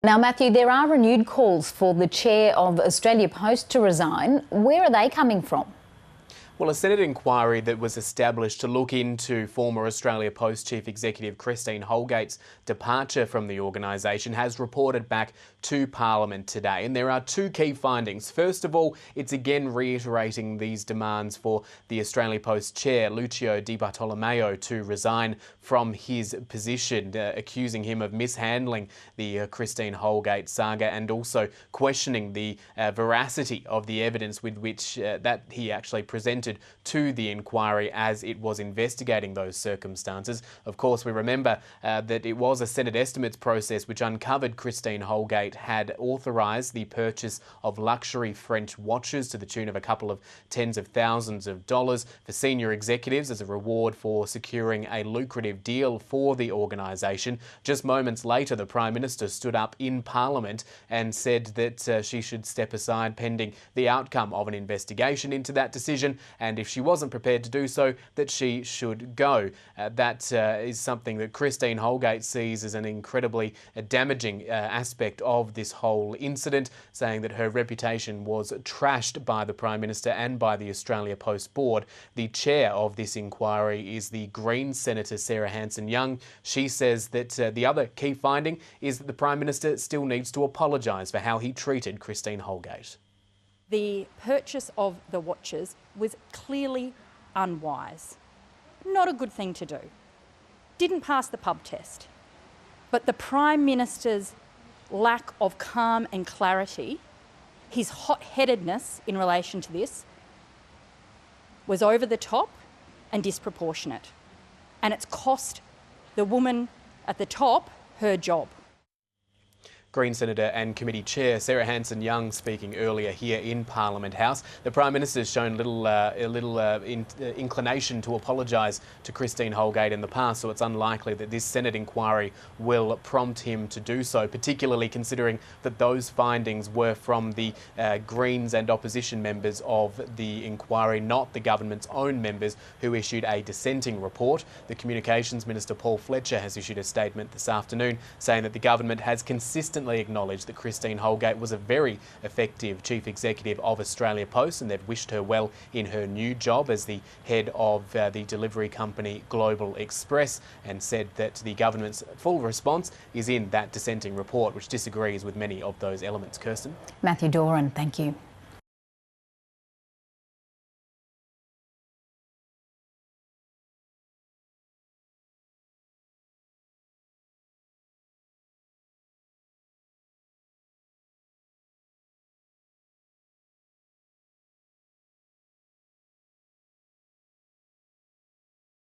Now, Matthew, there are renewed calls for the chair of Australia Post to resign. Where are they coming from? Well, a Senate inquiry that was established to look into former Australia Post Chief Executive Christine Holgate's departure from the organisation has reported back to Parliament today. And there are two key findings. First of all, it's again reiterating these demands for the Australia Post chair, Lucio Di Bartolomeo, to resign from his position, accusing him of mishandling the Christine Holgate saga and also questioning the veracity of the evidence with which that he actually presented to the inquiry as it was investigating those circumstances. Of course, we remember that it was a Senate estimates process which uncovered Christine Holgate had authorised the purchase of luxury French watches to the tune of a couple of tens of thousands of dollars for senior executives as a reward for securing a lucrative deal for the organisation. Just moments later, the Prime Minister stood up in Parliament and said that she should step aside pending the outcome of an investigation into that decision, and if she wasn't prepared to do so, that she should go. That is something that Christine Holgate sees as an incredibly damaging aspect of this whole incident, saying that her reputation was trashed by the Prime Minister and by the Australia Post Board. The chair of this inquiry is the Greens Senator Sarah Hanson-Young. She says that the other key finding is that the Prime Minister still needs to apologise for how he treated Christine Holgate. The purchase of the watches was clearly unwise. Not a good thing to do. Didn't pass the pub test. But the Prime Minister's lack of calm and clarity, his hot-headedness in relation to this, was over the top and disproportionate. And it's cost the woman at the top her job. Greens Senator and Committee Chair Sarah Hanson-Young speaking earlier here in Parliament House. The Prime Minister has shown little inclination to apologise to Christine Holgate in the past, so it's unlikely that this Senate inquiry will prompt him to do so, particularly considering that those findings were from the Greens and opposition members of the inquiry, not the government's own members who issued a dissenting report. The Communications Minister Paul Fletcher has issued a statement this afternoon saying that the government has consistently acknowledged that Christine Holgate was a very effective Chief Executive of Australia Post, and they've wished her well in her new job as the head of the delivery company Global Express, and said that the government's full response is in that dissenting report, which disagrees with many of those elements. Kirsten? Matthew Doran, thank you.